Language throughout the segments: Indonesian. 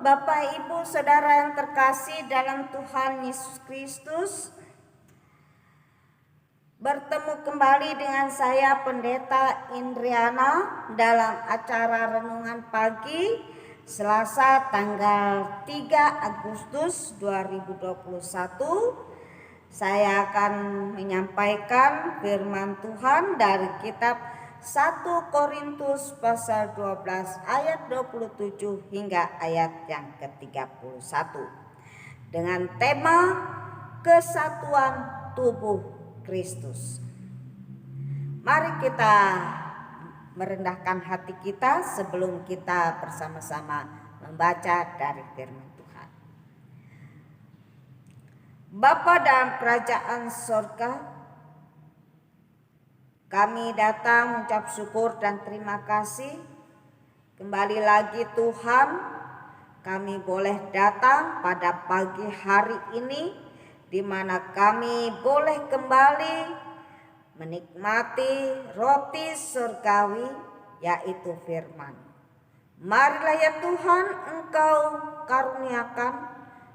Bapak, Ibu, Saudara yang terkasih dalam Tuhan Yesus Kristus. Bertemu kembali dengan saya Pendeta Indriana dalam acara Renungan Pagi Selasa tanggal 3 Agustus 2021. Saya akan menyampaikan firman Tuhan dari kitab 1 Korintus pasal 12 ayat 27 hingga ayat yang ke-31 dengan tema kesatuan tubuh Kristus. Mari kita merendahkan hati kita sebelum kita bersama-sama membaca dari firman Tuhan. Bapa dalam kerajaan sorga, kami datang mengucap syukur dan terima kasih. Kembali lagi Tuhan, kami boleh datang pada pagi hari ini, di mana kami boleh kembali menikmati roti surgawi, yaitu firman. Marilah ya Tuhan, Engkau karuniakan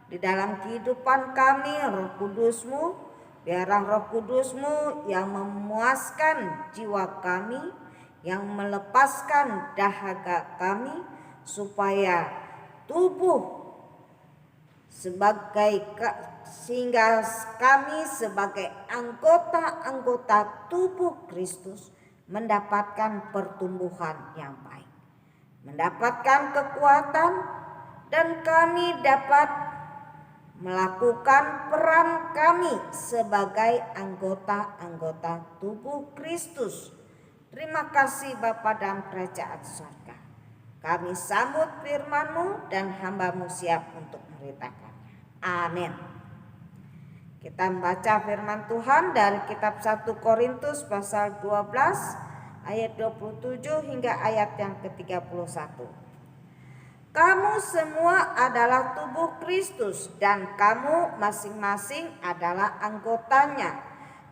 di dalam kehidupan kami Roh Kudus-Mu. Biarlah Roh Kudus-Mu yang memuaskan jiwa kami, yang melepaskan dahaga kami, supaya tubuh sehingga kami sebagai anggota-anggota tubuh Kristus mendapatkan pertumbuhan yang baik, mendapatkan kekuatan, dan kami dapat melakukan peran kami sebagai anggota-anggota tubuh Kristus. Terima kasih Bapa dalam kerajaan surga. Kami sambut firman-Mu dan hamba-Mu siap untuk memberitakannya. Amin. Kita membaca firman Tuhan dari kitab 1 Korintus pasal 12 ayat 27 hingga ayat yang ke-31. Kamu semua adalah tubuh Kristus dan kamu masing-masing adalah anggotanya.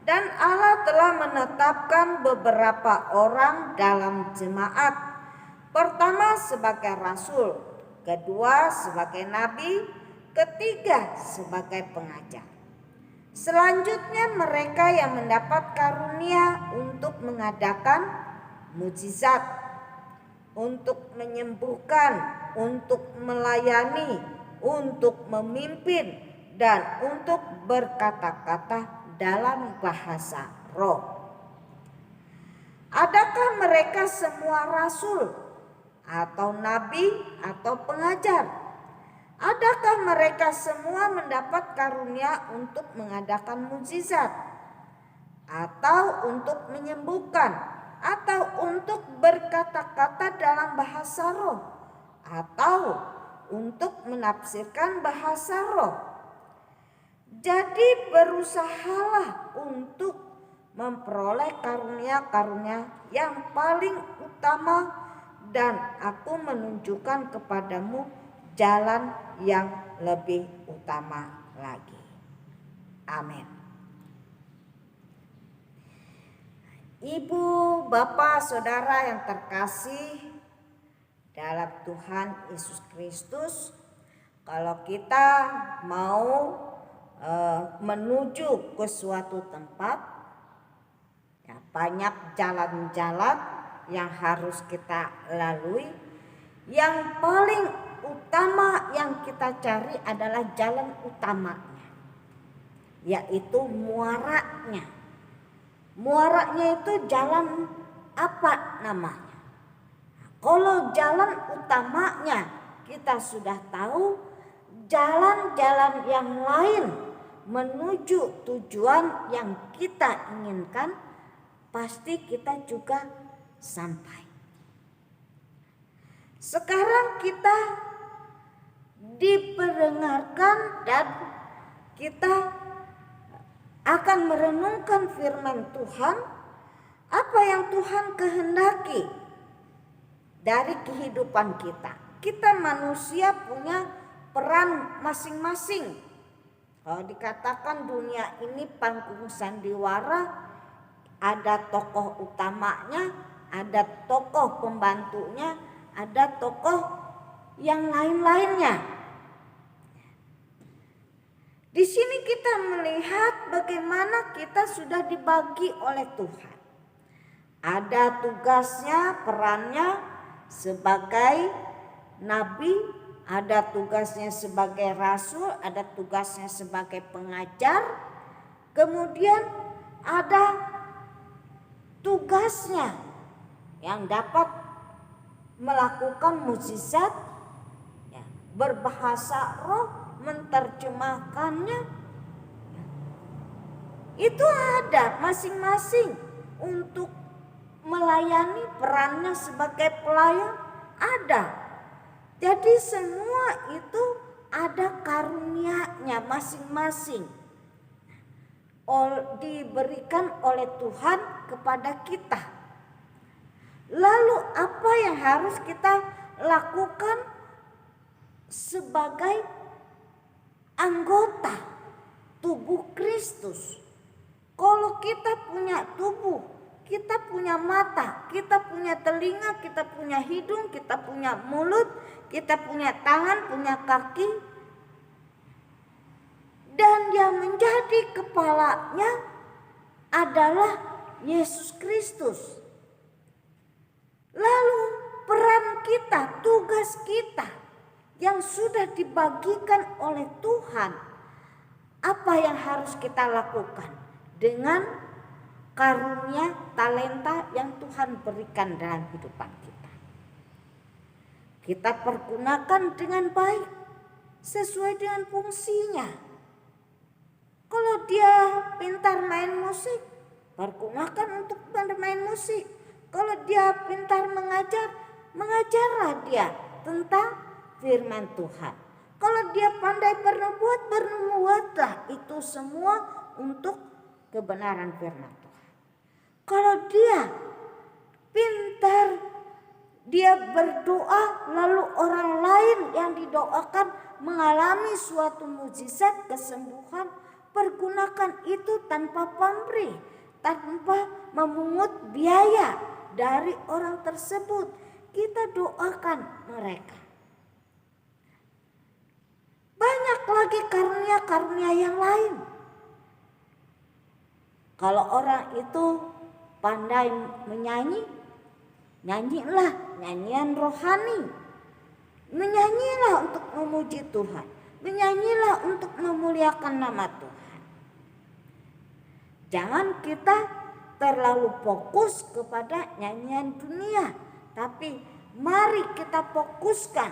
Dan Allah telah menetapkan beberapa orang dalam jemaat. Pertama sebagai rasul, kedua sebagai nabi, ketiga sebagai pengajar. Selanjutnya mereka yang mendapat karunia untuk mengadakan mukjizat, untuk menyembuhkan, untuk melayani, untuk memimpin, dan untuk berkata-kata dalam bahasa roh. Adakah mereka semua rasul atau nabi atau pengajar? Adakah mereka semua mendapat karunia untuk mengadakan mukjizat, atau untuk menyembuhkan, atau untuk berkata-kata dalam bahasa roh, atau untuk menafsirkan bahasa roh? Jadi berusahalah untuk memperoleh karunia-karunia yang paling utama, dan aku menunjukkan kepadamu jalan yang lebih utama lagi. Amin. Ibu, Bapak, Saudara yang terkasih dalam Tuhan Yesus Kristus, kalau kita mau menuju ke suatu tempat, ya, banyak jalan-jalan yang harus kita lalui. Yang paling utama yang kita cari adalah jalan utamanya, yaitu muaranya. Muaranya itu jalan apa namanya? Kalau jalan utamanya kita sudah tahu, jalan-jalan yang lain menuju tujuan yang kita inginkan pasti kita juga sampai. Sekarang kita diperdengarkan dan kita akan merenungkan firman Tuhan, apa yang Tuhan kehendaki dari kehidupan kita. Kita manusia punya peran masing-masing. Kalau dikatakan dunia ini panggung sandiwara, ada tokoh utamanya, ada tokoh pembantunya, ada tokoh yang lain-lainnya. Di sini kita melihat bagaimana kita sudah dibagi oleh Tuhan. Ada tugasnya, perannya sebagai nabi, ada tugasnya sebagai rasul, ada tugasnya sebagai pengajar. Kemudian ada tugasnya yang dapat melakukan mukjizat, berbahasa roh, menerjemahkannya. Itu ada masing-masing untuk melayani, perannya sebagai pelayan ada. Jadi semua itu ada karunia-nya masing-masing diberikan oleh Tuhan kepada kita. Lalu apa yang harus kita lakukan sebagai anggota tubuh Kristus? Kalau kita punya tubuh, kita punya mata, kita punya telinga, kita punya hidung, kita punya mulut, kita punya tangan, punya kaki, dan yang menjadi kepalanya adalah Yesus Kristus. Lalu peran kita, tugas kita yang sudah dibagikan oleh Tuhan, apa yang harus kita lakukan dengan karunia talenta yang Tuhan berikan dalam kehidupan kita? Kita pergunakan dengan baik sesuai dengan fungsinya. Kalau dia pintar main musik, pergunakan untuk bermain musik. Kalau dia pintar mengajar, mengajarlah dia tentang firman Tuhan. Kalau dia pandai bernubuat, bernubuatlah. Itu semua untuk kebenaran firman Tuhan. Kalau dia pintar, dia berdoa, lalu orang lain yang didoakan mengalami suatu mukjizat kesembuhan, pergunakan itu tanpa pamrih, tanpa memungut biaya dari orang tersebut. Kita doakan mereka. Banyak lagi karunia-karunia yang lain. Kalau orang itu pandai menyanyi, nyanyilah nyanyian rohani. Menyanyilah untuk memuji Tuhan. Menyanyilah untuk memuliakan nama Tuhan. Jangan kita terlalu fokus kepada nyanyian dunia, tapi mari kita fokuskan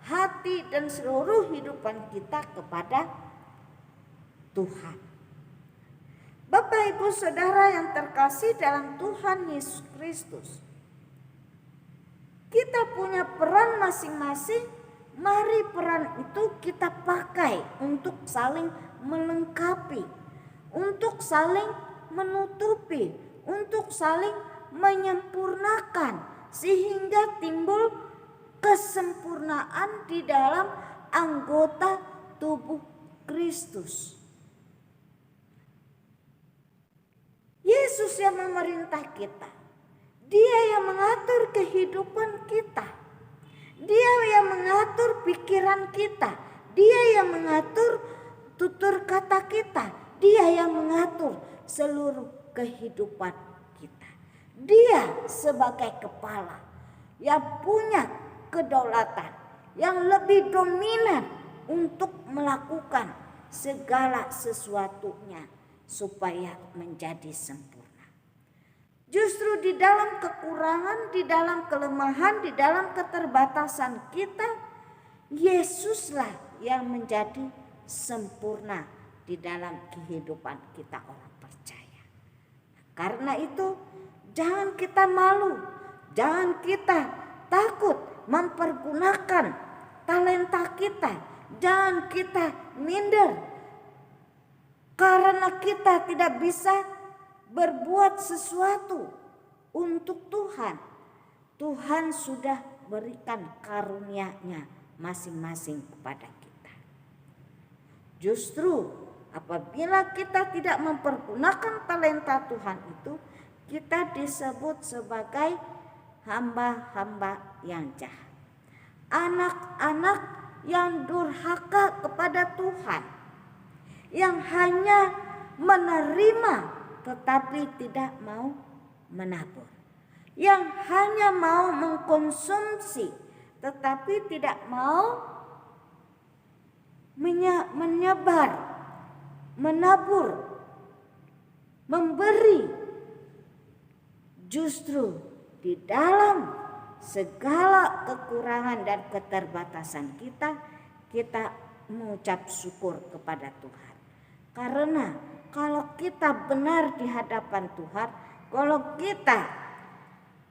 hati dan seluruh kehidupan kita kepada Tuhan. Bapak Ibu Saudara yang terkasih dalam Tuhan Yesus Kristus, kita punya peran masing-masing. Mari peran itu kita pakai untuk saling melengkapi, untuk saling menutupi, untuk saling menyempurnakan, sehingga timbul kesempurnaan di dalam anggota tubuh Kristus. Yesus yang memerintah kita, Dia yang mengatur kehidupan kita, Dia yang mengatur pikiran kita, Dia yang mengatur tutur kata kita, Dia yang mengatur seluruh kehidupan kita. Dia sebagai kepala yang punya kedaulatan, yang lebih dominan untuk melakukan segala sesuatunya supaya menjadi sempurna. Justru di dalam kekurangan, di dalam kelemahan, di dalam keterbatasan kita, Yesuslah yang menjadi sempurna di dalam kehidupan kita orang percaya. Karena itu jangan kita malu, jangan kita takut mempergunakan talenta kita, jangan kita minder karena kita tidak bisa berbuat sesuatu untuk Tuhan. Tuhan sudah berikan karunia-Nya masing-masing kepada kita. Justru apabila kita tidak mempergunakan talenta Tuhan itu, kita disebut sebagai hamba-hamba yang jahat. anak-anak yang durhaka kepada Tuhan, yang hanya menerima tetapi tidak mau menabur, yang hanya mau mengkonsumsi tetapi tidak mau menyebar, menabur, memberi. Justru di dalam segala kekurangan dan keterbatasan kita mengucap syukur kepada Tuhan. Karena kalau kita benar di hadapan Tuhan, kalau kita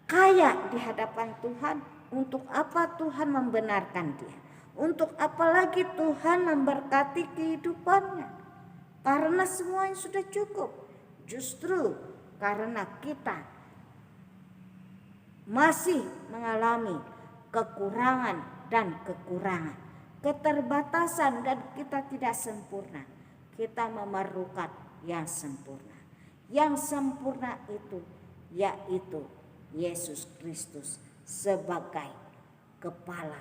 kaya di hadapan Tuhan, untuk apa Tuhan membenarkan dia? Untuk apa lagi Tuhan memberkati kehidupannya? Karena semuanya sudah cukup. Justru karena kita masih mengalami kekurangan dan kekurangan, keterbatasan, dan kita tidak sempurna. Kita memerlukan yang sempurna. Yang sempurna itu yaitu Yesus Kristus sebagai kepala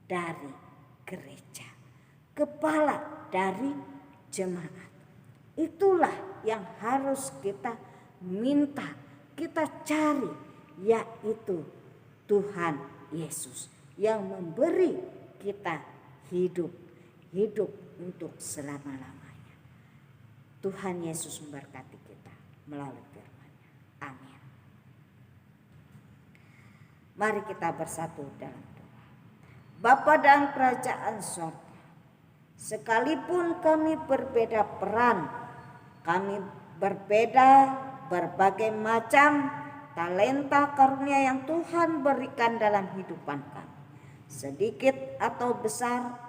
dari gereja, kepala dari jemaat. Itulah yang harus kita minta, kita cari, yaitu Tuhan Yesus yang memberi kita hidup untuk selama-lamanya. Tuhan Yesus memberkati kita melalui firman-Nya. Amin. Mari kita bersatu dalam doa. Bapa dan kerajaan sorga, sekalipun kami berbeda peran, kami berbeda berbagai macam talenta karunia yang Tuhan berikan dalam hidupan kami, sedikit atau besar,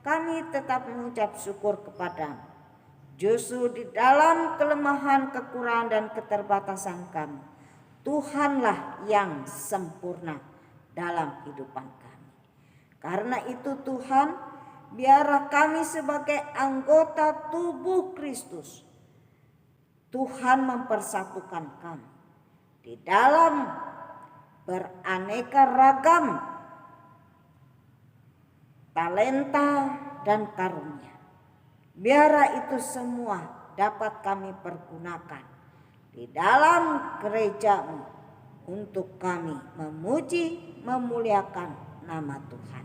kami tetap mengucap syukur kepadamu. Justru di dalam kelemahan, kekurangan, dan keterbatasan kami, Tuhanlah yang sempurna dalam kehidupan kami. Karena itu Tuhan, biarlah kami sebagai anggota tubuh Kristus, Tuhan mempersatukan kami di dalam beraneka ragam talenta dan karunia. Biarlah itu semua dapat kami pergunakan di dalam gereja-Mu untuk kami memuji, memuliakan nama Tuhan.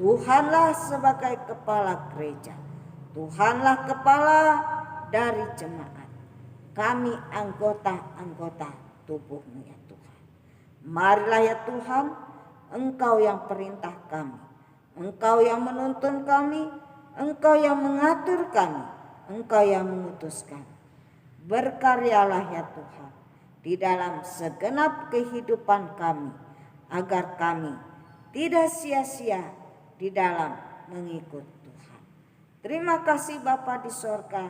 Tuhanlah sebagai kepala gereja, Tuhanlah kepala dari jemaat. Kami anggota-anggota tubuh-Mu ya Tuhan. Marilah ya Tuhan, Engkau yang perintah kami, Engkau yang menuntun kami, Engkau yang mengatur kami, Engkau yang mengutus kami. Berkaryalah ya Tuhan di dalam segenap kehidupan kami, agar kami tidak sia-sia di dalam mengikut Tuhan. Terima kasih Bapa di sorga,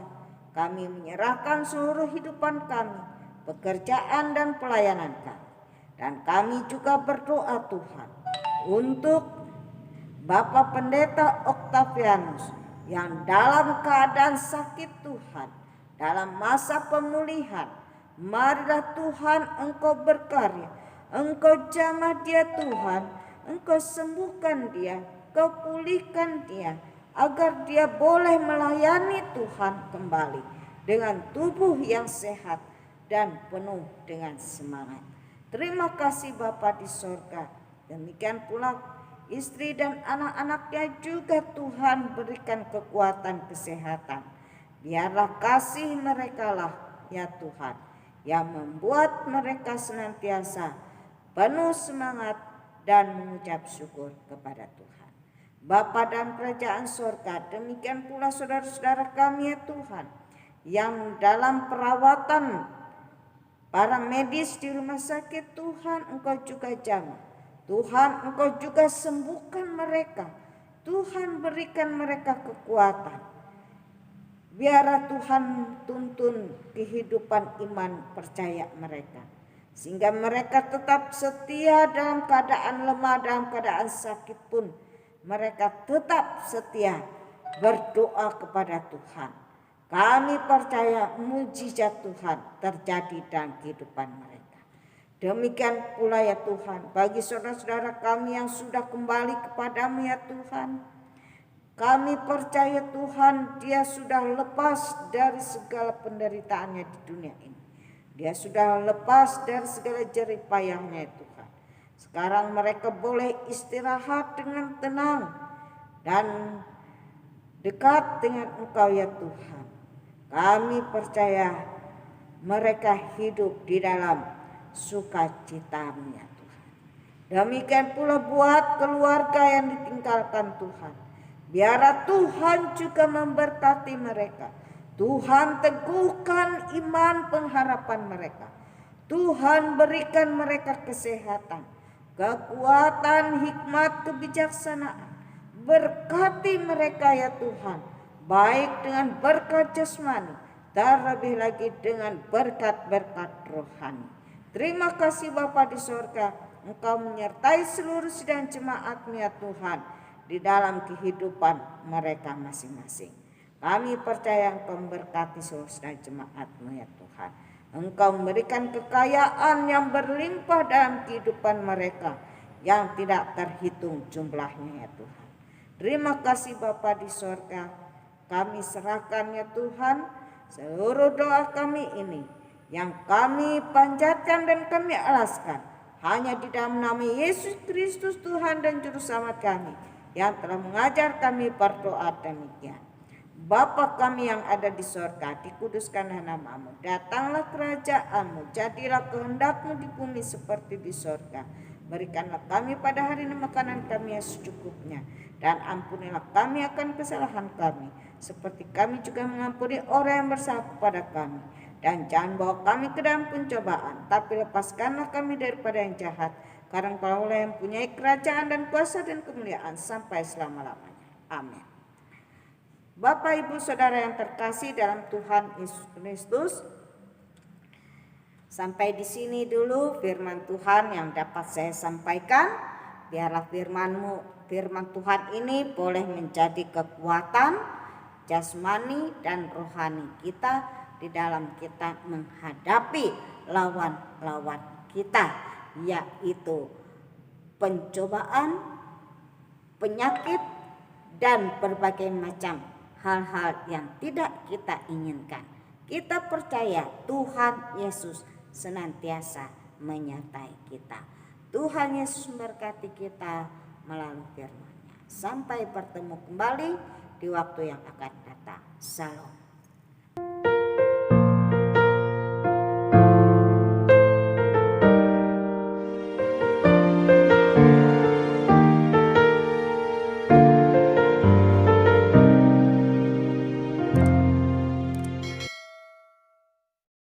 kami menyerahkan seluruh hidupan kami, pekerjaan dan pelayanan kami. Dan kami juga berdoa Tuhan untuk Bapak Pendeta Octavianus yang dalam keadaan sakit Tuhan, dalam masa pemulihan. Marilah Tuhan Engkau berkarya, Engkau jamah dia Tuhan, Engkau sembuhkan dia, Engkau pulihkan dia, agar dia boleh melayani Tuhan kembali dengan tubuh yang sehat dan penuh dengan semangat. Terima kasih Bapa di sorga. Demikian pula istri dan anak-anaknya juga Tuhan berikan kekuatan kesehatan. Biarlah kasih mereka lah ya Tuhan yang membuat mereka senantiasa penuh semangat dan mengucap syukur kepada Tuhan. Bapa dan kerajaan sorga, demikian pula saudara-saudara kami ya Tuhan yang dalam perawatan para medis di rumah sakit, Tuhan Engkau juga jamah. Tuhan Engkau juga sembuhkan mereka. Tuhan berikan mereka kekuatan. Biarlah Tuhan tuntun kehidupan iman percaya mereka, sehingga mereka tetap setia dalam keadaan lemah, dalam keadaan sakit pun mereka tetap setia berdoa kepada Tuhan. Kami percaya mujizat Tuhan terjadi dalam kehidupan mereka. Demikian pula ya Tuhan, bagi saudara-saudara kami yang sudah kembali kepadamu ya Tuhan, kami percaya Tuhan, dia sudah lepas dari segala penderitaannya di dunia ini. Dia sudah lepas dari segala jerih payahnya ya Tuhan. Sekarang mereka boleh istirahat dengan tenang dan dekat dengan Engkau ya Tuhan. Kami percaya mereka hidup di dalam sukacita-Mu ya Tuhan. Demikian pula buat keluarga yang ditinggalkan Tuhan. Biarlah Tuhan juga memberkati mereka. Tuhan teguhkan iman pengharapan mereka. Tuhan berikan mereka kesehatan, kekuatan, hikmat, kebijaksanaan. Berkati mereka ya Tuhan, baik dengan berkat jasmani, terlebih lagi dengan berkat-berkat rohani. Terima kasih Bapa di sorga, Engkau menyertai seluruh sidang jemaat-Mu ya Tuhan di dalam kehidupan mereka masing-masing. Kami percaya Engkau memberkati seluruh sidang jemaat-Mu ya Tuhan. Engkau memberikan kekayaan yang berlimpah dalam kehidupan mereka yang tidak terhitung jumlahnya ya Tuhan. Terima kasih Bapa di sorga, kami serahkan ya Tuhan seluruh doa kami ini yang kami panjatkan dan kami alaskan hanya di dalam nama Yesus Kristus Tuhan dan Juru Selamat kami yang telah mengajar kami berdoa demikian. Bapa kami yang ada di sorga, dikuduskanlah nama-Mu, datanglah kerajaan-Mu, jadilah kehendak-Mu di bumi seperti di sorga. Berikanlah kami pada hari ini makanan kami yang secukupnya, dan ampunilah kami akan kesalahan kami, seperti kami juga mengampuni orang yang bersalah kepada kami. Dan jangan bawa kami ke dalam pencobaan, tapi lepaskanlah kami daripada yang jahat, karena Engkaulah yang mempunyai kerajaan dan kuasa dan kemuliaan sampai selama-lamanya. Amin. Bapak Ibu Saudara yang terkasih dalam Tuhan Yesus Kristus, sampai di sini dulu firman Tuhan yang dapat saya sampaikan. Biarlah firman Tuhan ini boleh menjadi kekuatan jasmani dan rohani kita di dalam kita menghadapi lawan-lawan kita, yaitu pencobaan, penyakit, dan berbagai macam hal-hal yang tidak kita inginkan. Kita percaya Tuhan Yesus senantiasa menyertai kita. Tuhan Yesus memberkati kita melalui firman-Nya. Sampai bertemu kembali di waktu yang akan datang. Salam.